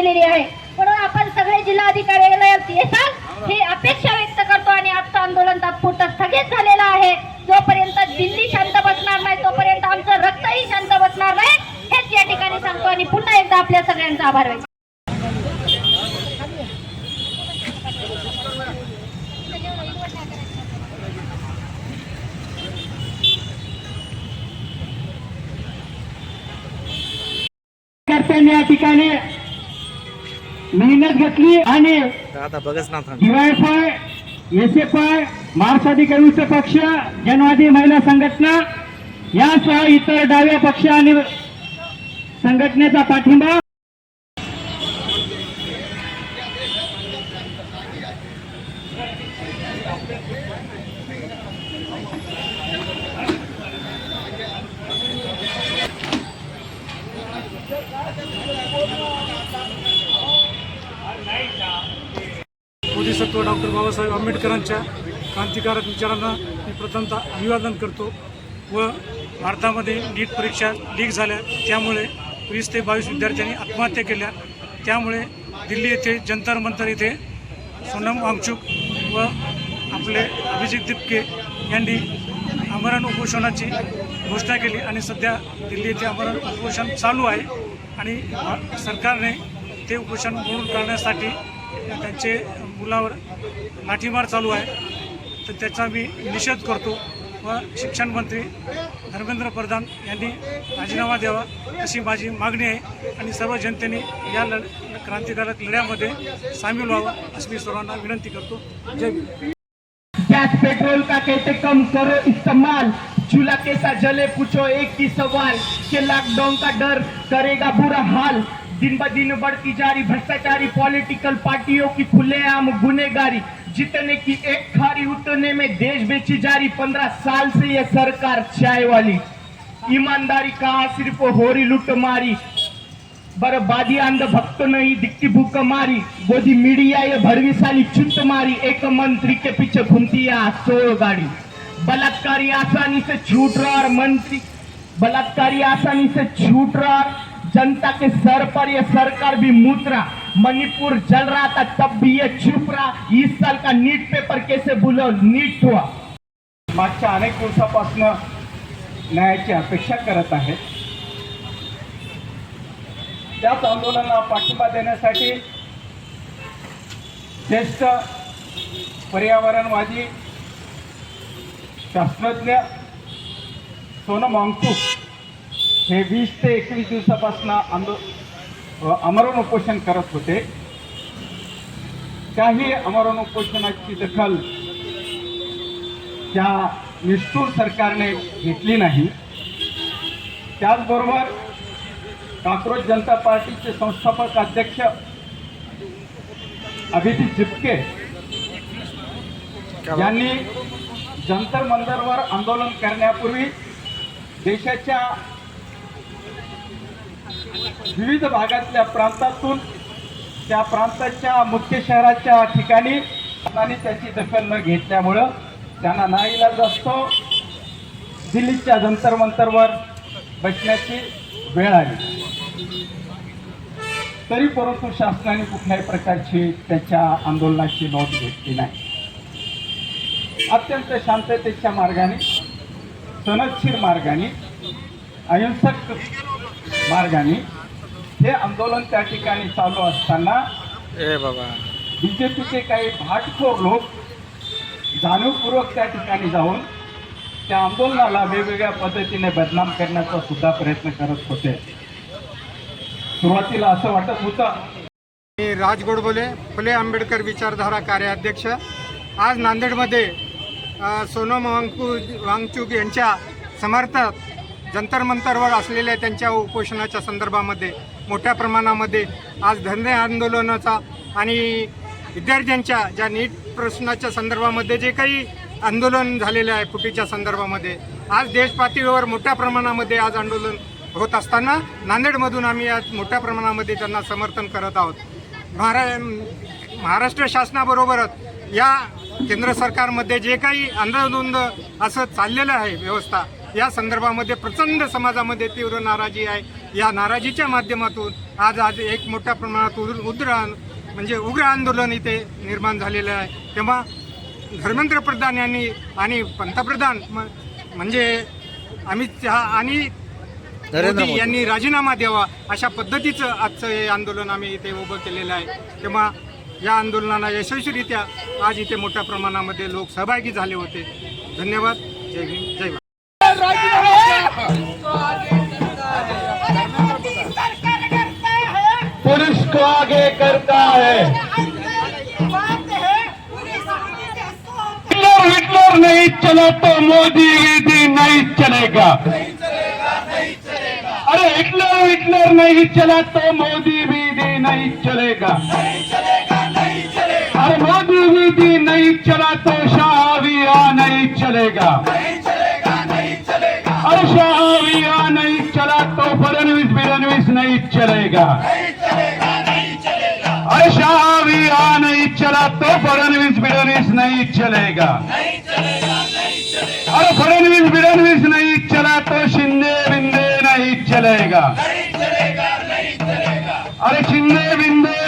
केलेली आहे। म्हणून आपण सगळे जिल्हाधिकाऱ्याला येतात ही अपेक्षा व्यक्त करतो आणि आजचं आंदोलन तात्पुरतं स्थगित झालेलं आहे। जोपर्यंत दिल्ली शांत बसणार नाही तोपर्यंत आमचं रक्तही शांत बसणार नाही हेच या ठिकाणी सांगतो आणि पुन्हा एकदा आपल्या सगळ्यांचा आभार व्यक्त या ठिकाणी मेहनत घेतली आणि DYFI, SFI, मार्क्सवादी कम्युनिस्ट पक्ष, जनवादी महिला संघटना यासह इतर डाव्या पक्ष आणि संघटनेचा पाठिंबा बोधिसत्व डॉक्टर बाबासाहेब आंबेडकरांच्या क्रांतिकारक विचारांना मी प्रथमतः अभिवादन करतो व भारतामध्ये नीट परीक्षा लीक झाल्या त्यामुळे 20 ते 22 विद्यार्थ्यांनी आत्महत्या केल्या। त्यामुळे दिल्ली येथे जंतर मंतर येथे सोनम वांगचुक व आपले अभिजित दिपके यांनी आमरण उपोषणाची घोषणा केली आणि सध्या दिल्ली येथे आमरण उपोषण चालू आहे आणि सरकारने ते उपोषण मोडून काढण्यासाठी त्यांचे मुलावर लाठीमार चालू आहे। तर त्याचा मी निषेध करतो व शिक्षण मंत्री धर्मेंद्र प्रधान यांनी राजीनामा द्यावा अशी माझी मागणी आहे आणि सर्व जनतेने या क्रांतिकारक लढ्यामध्ये सामील व्हावं अशी मी सर्वांना विनंती करतो। जय भीम। गैस पेट्रोल का कहते कम करो इस्तेमाल, चूल्हा कैसा जले पूछो एक ही सवाल, कि लॉकडाउन का डर करेगा बुरा हाल, दिन ब दिन बढ़ती जा रही भ्रष्टाचारी पॉलिटिकल पार्टियों की खुलेआम गुनेगारी, जितने की एक खारी उतने में देश बेची जा रही 15 साल से ये सरकार चाय वाली, ईमानदारी कहाँ सिर्फ हो रही लुट मारी, बर्बादी अंधभक्त नहीं दिखती भूख मारी, गोदी मीडिया ये भड़वी साली चुत मारी, एक मंत्री के पीछे घूमती है 100 गाड़ी, बलात्कारी आसानी से छूट रहा और मंत्री बलात्कारी आसानी से छूट रहा, जनता के सर पर यह सरकार भी मुद्रा, मणिपुर जल रहा था तब भी ये चुप रहा, इस साल का नीट पेपर कैसे बोलो नीट हुआ। मागच्या अनेक दिवसापासून न्यायाची अपेक्षा करत आहे। त्याच आंदोलनाला पाठिंबा देण्यासाठी ज्येष्ठ पर्यावरणवादी शास्त्रज्ञ सोनम वांगचुक हे 20 ते 21 दिवसापासून आमरण उपोषण करत होते। काही आमरण उपोषणाची दखल त्या निष्ठुर सरकारने घेतली नाही। त्याचबरोबर काँग्रेस जनता पार्टीचे संस्थापक अध्यक्ष अभिजित दिपके यांनी जंतर मंतरवर आंदोलन करण्यापूर्वी देशाच्या विविध भागातल्या प्रांतातून त्या प्रांताच्या मुख्य शहराच्या ठिकाणी त्याची दखल न घेतल्यामुळं त्यांना नाईलाज असतो दिल्लीच्या जंतर मंतरवर बसण्याची वेळ आली। तरी परंतु शासनाने कुठल्याही प्रकारची त्याच्या आंदोलनाची नोंद घेतली नाही। अत्यंत शांततेच्या मार्गाने सनदशीर मार्गाने अहिंसक मार्गाने हे आंदोलन त्या ठिकाणी चालू असताना बीजेपीचे काही भाटखोर लोक जाणीवपूर्वक त्या ठिकाणी जाऊन त्या आंदोलनाला वेगवेगळ्या पद्धतीने बदनाम करण्याचा सुद्धा प्रयत्न करत होते। सुरुवातीला असं वाटत होतं। मी राज गोडबोले, फुले आंबेडकर विचारधारा कार्याध्यक्ष। आज नांदेडमध्ये सोनम वांगचुक यांच्या समर्थक जंतर मंतरवर असलेल्या त्यांच्या उपोषणाच्या संदर्भामध्ये मोठ्या प्रमाणामध्ये आज धरणे आंदोलनाचा आणि विद्यार्थ्यांच्या ज्या नीट प्रश्नाच्या संदर्भामध्ये जे काही आंदोलन झालेले आहे फुटीच्या संदर्भामध्ये आज देश पातळीवर मोठ्या प्रमाणामध्ये आज आंदोलन होत असताना नांदेडमधून आम्ही आज मोठ्या प्रमाणामध्ये त्यांना समर्थन करत आहोत। महाराष्ट्र शासनाबरोबरच या केंद्र सरकारमध्ये जे काही आंदोलन असं चाललेलं आहे व्यवस्था या संदर्भामध्ये प्रचंड समाजामध्ये तीव्र नाराजी आहे। या नाराजीच्या माध्यमातून आज एक मोठ्या प्रमाणात उग्र आंदोलन इथे निर्माण झालेलं आहे. तेव्हा धर्मेंद्र प्रधान यांनी आणि पंतप्रधान म्हणजे अमित शहा आणि मोदी यांनी राजीनामा द्यावा अशा पद्धतीचं आजचं हे आंदोलन आम्ही इथे उभं केलेलं आहे. तेव्हा या आंदोलनाला यशस्वीरित्या आज इथे मोठ्या प्रमाणामध्ये लोक सहभागी झाले होते. धन्यवाद. जय भीम, जय भारत. पुरुष को आगे करता है. हिटलर नहीं चला तो मोदी ईदी नहीं चलेगा. अरे हिटलर नहीं चला तो मोदी वीदी नहीं चलेगा. अरे मोदी वीदी नहीं चला तो शाहविया नहीं चलेगा. अरे शाहविया नहीं चला तो फडणवीस नहीं चलेगा. अरे शाहविया नहीं चला तो फडणवीस नहीं चलेगा. अरे फडणवीस नहीं चला तो शिंदे नहीं चलेगा. अरे शिंदे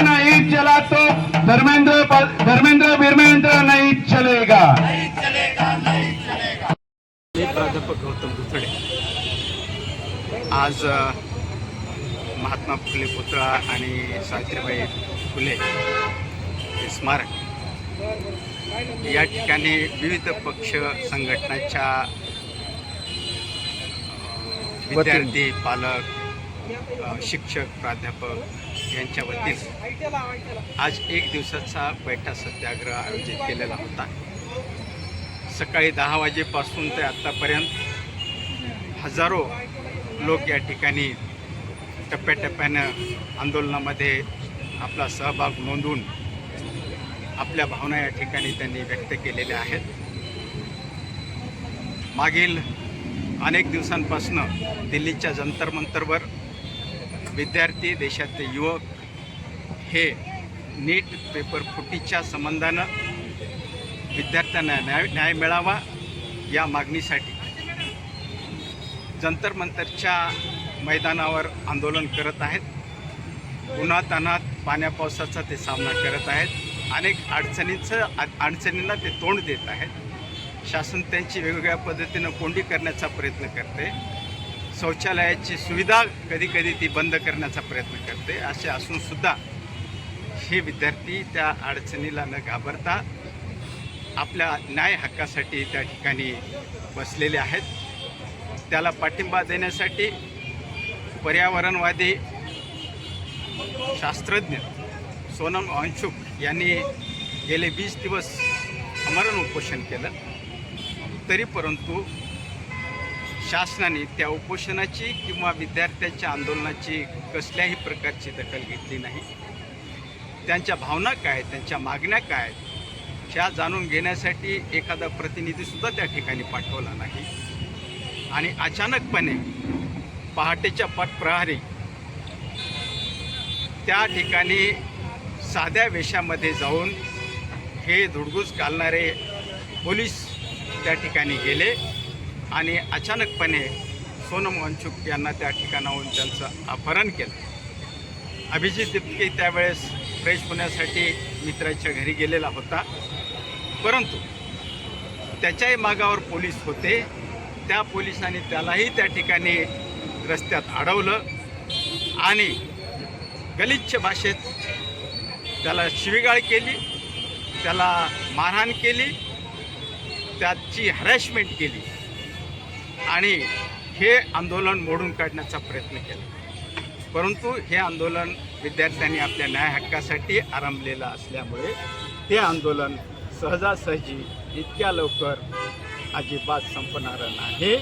नहीं चला तो धर्मेंद्र नहीं चलेगा. मी प्राध्यापक गौतम दुथडे. आज महात्मा फुले पुतळा आणि सावित्रीबाई फुले हे स्मारक या ठिकाणी विविध पक्ष संघटनांच्या विद्यार्थी, पालक, शिक्षक, प्राध्यापक यांच्या वतीने आज एक दिवसाचा बैठा सत्याग्रह आयोजित केलेला होता. सकाळी 10 वाजेपासून ते आत्तापर्यंत हजारो लोक या ठिकाणी टप्प्याटप्प्यानं आंदोलनामध्ये आपला सहभाग नोंदवून आपल्या भावना या ठिकाणी त्यांनी व्यक्त केलेल्या आहेत. मागील अनेक दिवसांपासून दिल्लीच्या जंतर मंतरवर विद्यार्थी, देशातले युवक हे नीट पेपर फुटीच्या संबंधानं विद्यार्थ्यांना न्याय मिळावा या मागणीसाठी जंतर मंतरच्या मैदानावर आंदोलन करत आहेत. उन्हातान्हात, पाण्या पावसाचा ते सामना करत आहेत. अनेक अडचणींना ते तोंड देत आहेत. शासन त्यांची वेगवेगळ्या पद्धतीनं कोंडी करण्याचा प्रयत्न करते. शौचालयाची सुविधा कधी ती बंद करण्याचा प्रयत्न करते. असे असूनसुद्धा हे विद्यार्थी त्या अडचणीला न घाबरता आपल्या न्याय हक्कासाठी त्या ठिकाणी बसलेले आहेत. त्याला पाठिंबा देण्यासाठी पर्यावरणवादी शास्त्रज्ञ सोनम वांगचुक यांनी गेले 20 दिवस आमरण उपोषण केलं. तरी परंतु शासनाने त्या उपोषणाची किंवा विद्यार्थ्यांच्या आंदोलनाची कसल्याही प्रकारची दखल घेतली नाही. त्यांच्या भावना काय, त्यांच्या मागण्या काय ह्या जाणून घेण्यासाठी एखादा प्रतिनिधीसुद्धा त्या ठिकाणी पाठवला नाही. आणि अचानकपणे पहाटेच्या प्रहरी त्या ठिकाणी साध्या वेशामध्ये जाऊन हे धुडगूस घालणारे पोलीस त्या ठिकाणी गेले आणि अचानकपणे सोनम वांगचुक यांना त्या ठिकाणाहून त्यांचं अपहरण केलं. अभिजित दिपके त्यावेळेस फ्रेश होण्यासाठी मित्राच्या घरी गेलेला होता, परंतु त्याच्याही मागावर पोलीस होते. त्या पोलिसांनी त्यालाही त्या ठिकाणी रस्त्यात अडवलं आणि गलिच्छ भाषेत त्याला शिवीगाळ केली, त्याला मारहाण केली, त्याची हॅरॅसमेंट केली आणि हे आंदोलन मोडून काढण्याचा प्रयत्न केला. परंतु हे आंदोलन विद्यार्थ्यांनी आपल्या न्याय हक्कासाठी आरंभलेलं असल्यामुळे हे आंदोलन सहजासहजी इतक्या लवकर अजिबात संपणार नाही.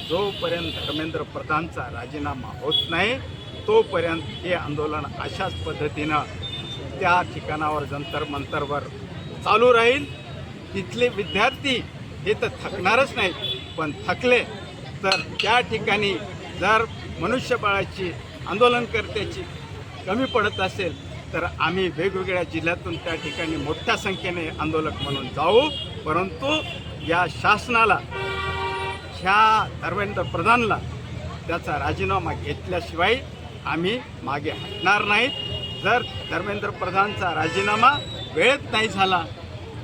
जोपर्यंत धर्मेंद्र प्रधानचा राजीनामा होत नाही तोपर्यंत हे आंदोलन अशाच पद्धतीनं त्या ठिकाणावर जंतर मंतरवर चालू राहील. तिथले विद्यार्थी हे तर थकणारच नाहीत, पण थकले तर त्या ठिकाणी जर मनुष्यबळाची आंदोलनकर्त्याची कमी पडत असेल तर आम्ही वेगवेगळ्या जिल्ह्यातून त्या ठिकाणी मोठ्या संख्येने आंदोलक म्हणून जाऊ. परंतु या शासनाला, ह्या धर्मेंद्र प्रधानला त्याचा राजीनामा घेतल्याशिवाय आम्ही मागे हटणार नाहीत. जर धर्मेंद्र प्रधानचा राजीनामा वेळेत नाही झाला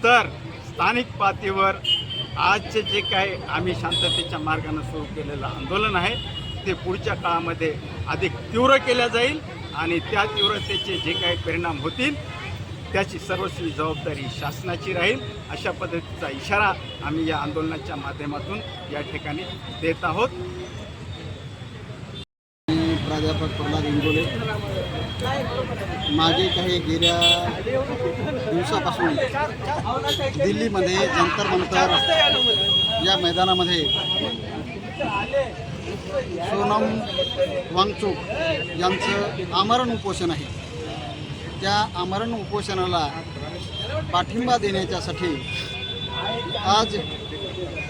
तर स्थानिक पातळीवर आजचे जे काय आम्ही शांततेच्या मार्गाने सुरू केलेलं आंदोलन आहे ते पुढच्या काळामध्ये अधिक तीव्र केलं जाईल आणि त्या तीव्रतेचे जे काही परिणाम होतील त्याची सर्वस्वी जबाबदारी शासनाची राहील. अशा पद्धतीचा इशारा आम्ही या आंदोलनाच्या माध्यमातून या ठिकाणी देत आहोत. प्राध्यापक प्रल्हाद इंगोले मागे काही गेल्या दिवसापासून दिल्लीमध्ये जंतर मंतर या मैदानामध्ये सोनम वांगचुक यांचं आमरण उपोषण आहे. त्या आमरण उपोषणाला पाठिंबा देण्याच्यासाठी आज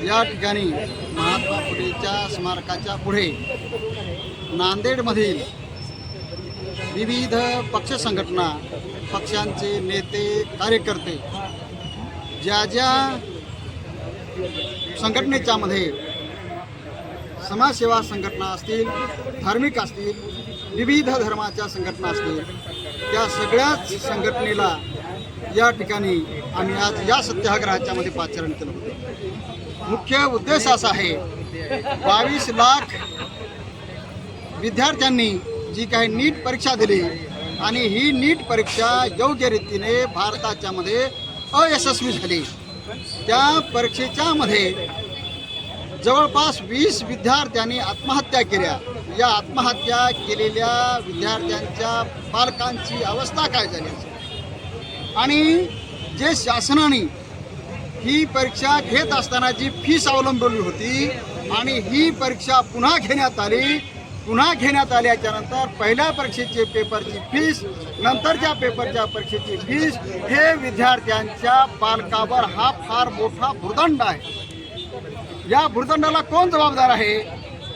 या ठिकाणी महात्मा फुलेच्या स्मारकाच्या पुढे नांदेडमधील विविध पक्ष संघटना, पक्षांचे नेते, कार्यकर्ते ज्या ज्या संघटनेच्यामध्ये समाजसेवा संघटना असतील, धार्मिक असतील, विविध धर्माच्या संघटना असतील, त्या सगळ्याच संघटनेला या ठिकाणी आम्ही आज या सत्याग्रहाच्या मध्ये पाचारण केलं होतं. मुख्य उद्देश असा आहे 22 लाख विद्यार्थ्यांनी जी काही नीट परीक्षा दिली आणि ही नीट परीक्षा योग्य रीतीने भारताच्यामध्ये अयशस्वी झाली. त्या परीक्षेच्या मध्ये जवळपास 20 विद्यार्थ्यांनी आत्महत्या केल्या. या आत्महत्या केलेल्या विद्यार्थ्यांच्या पालकांची अवस्था काय झाली असेल आणि जे शासनाने ही परीक्षा घेत असताना जी फीस अवलंबवली होती आणि ही परीक्षा पुन्हा घेण्यात आली. पुन्हा घेण्यात आल्याच्या नंतर पहिल्या परीक्षेचे पेपरची फीस, नंतरच्या पेपरच्या परीक्षेची फीस, हे विद्यार्थ्यांच्या पालकावर हा फार मोठा भुर्दंड आहे. या भुर्दंडाला कोण जबाबदार आहे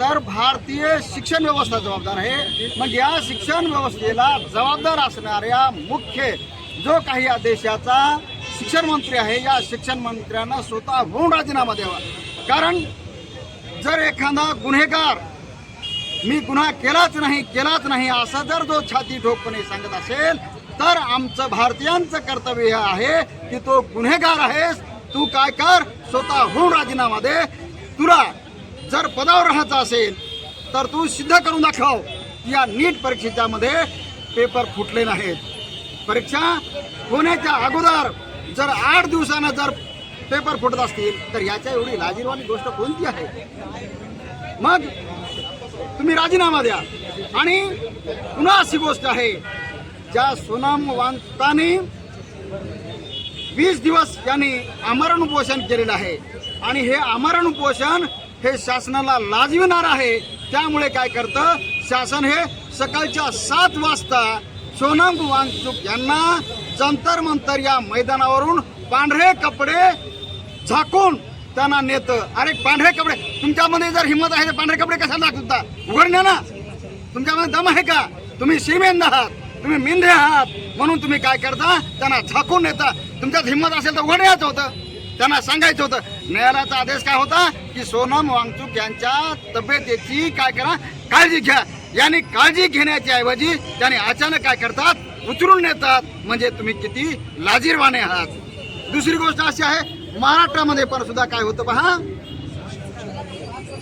तर भारतीय शिक्षण व्यवस्था जबाबदार आहे. मग या शिक्षण व्यवस्थेला जबाबदार असणाऱ्या मुख्य जो काही या देशाचा शिक्षण मंत्री आहे, या शिक्षण मंत्र्यांना स्वतःहून राजीनामा द्यावा. कारण जर एखादा गुन्हेगार मी गुन्हा केलाच नाही असं जर जो छाती ठोकपणे सांगत असेल तर आमचं भारतीयांचं कर्तव्य आहे की तो गुन्हेगार आहेस, तू काय कर, स्वतःहून राजीनामा दे. तुला जर पदावर राहायचं असेल तर तू सिद्ध करून दाखव की या नीट परीक्षेच्या मध्ये पेपर फुटले नाहीत. परीक्षा होण्याच्या अगोदर जर 8 दिवसानं जर पेपर फुटत असतील तर याच्या एवढी लाजिरवाणी गोष्ट कोणती आहे. मग तुम्ही राजीनामा द्या. आणि पुन्हा अशी गोष्ट आहे, ज्या सोनम वांगचुकांनी 20 दिवस यांनी आमरण उपोषण केलेलं आहे आणि हे आमरण उपोषण हे शासनाला लाजविणार आहे. त्यामुळे काय करतं शासन, हे सकाळच्या 7 वाजता सोनम वांगचुक यांना जंतर मंतर या मैदानावरून पांढरे कपडे झाकून त्यांना नेतं. अरे पांढरे कपडे, तुमच्यामध्ये जर हिंमत आहे तर पांढरे कपडे कशाला दाखवता, उघडण्या ना. तुमच्यामध्ये दम आहे का? तुम्ही श्रीमेंद आहात, तुम्ही मेंढे आहात, म्हणून तुम्ही काय करता त्यांना झाकून नेता. तुमच्यात हिंमत असेल तर उघडण्याचं होतं, त्यांना सांगायचं होतं. न्यायालयाचा आदेश काय होता की सोनम वांगचुक यांच्या तब्येतीची काय करा, काळजी घ्या. यांनी काळजी घेण्याच्या ऐवजी त्यांनी अचानक काय करतात, उचलून नेतात. म्हणजे तुम्ही किती लाजिरवाणे आहात. दुसरी गोष्ट अशी आहे, महाराष्ट्रामध्ये पण सुद्धा काय होतं पहा,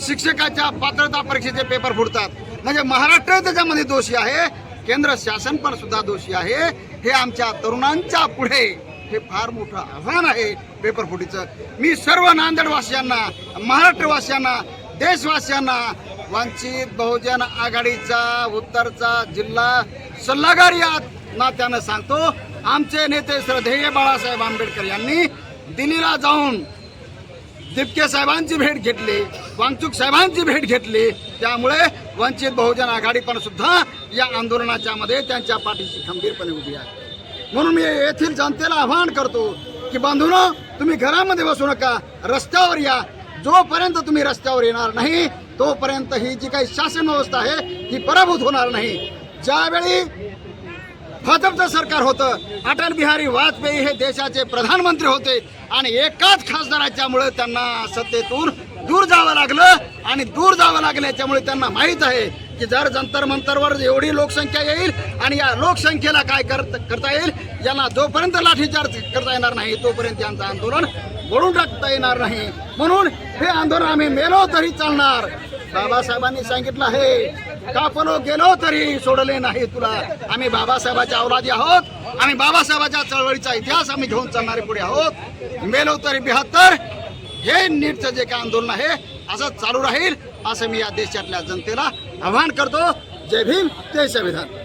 शिक्षकाच्या पात्रता परीक्षेचे पेपर फुटतात. म्हणजे महाराष्ट्र त्याच्यामध्ये दोषी आहे, केंद्र शासन पण सुद्धा दोषी आहे. हे आमच्या तरुणांच्या पुढे हे फार मोठं आव्हान आहे पेपर फुटीचं. मी सर्व नांदेडवासियांना, महाराष्ट्रवासियांना, देशवासियांना, वंचित बहुजन आघाडीचा उत्तरचा जिल्हा सल्लागार या नात्यानं सांगतो, आमचे नेते श्रद्धेय बाळासाहेब आंबेडकर यांनी दिल्लीला जाऊन दिपके साहेबांची भेट घेतली, वांगचुक साहेबांची भेट घेतली. त्यामुळे वंचित बहुजन आघाडी पण सुद्धा या आंदोलनाच्या मध्ये त्यांच्या पाठीशी खंबीरपणे उभी आहे. म्हणून मी येथील जनतेला आवाहन करतो की बांधूनो, तुम्ही घरामध्ये बसू नका, रस्त्यावर या. जोपर्यंत तुम्ही रस्त्यावर येणार नाही तोपर्यंत ही जी काही शासन व्यवस्था आहे ही पराभूत होणार नाही. ज्यावेळी भाजपचं सरकार होतं, अटल बिहारी वाजपेयी हे देशाचे प्रधानमंत्री होते आणि एकाच खासदाराच्यामुळे त्यांना सत्तेतून दूर जावं लागलं आणि दूर जावं लागल्याच्यामुळे त्यांना माहीत आहे की जर जंतर मंतरवर एवढी लोकसंख्या येईल आणि या लोकसंख्येला काय करता येईल, यांना जोपर्यंत लाठीचार्ज करता येणार नाही तोपर्यंत यांचं आंदोलन मोडून टाकता येणार नाही. म्हणून हे आंदोलन आम्ही मेलो तरी चालणार. बाबासाहेबांनी सांगितलं आहे, कापलो गेलो तरी सोडले नाही तुला. आम्ही बाबासाहेबाच्या औलादी आहोत. आम्ही बाबासाहेबाच्या चळवळीचा इतिहास आम्ही घेऊन चालणारे पुढे आहोत. मेलो तरी 72 हे नीटचं जे काय आंदोलन आहे असं चालू राहील असं मी या देशातल्या जनतेला आवाहन करतो. जय भीम, जय संविधान.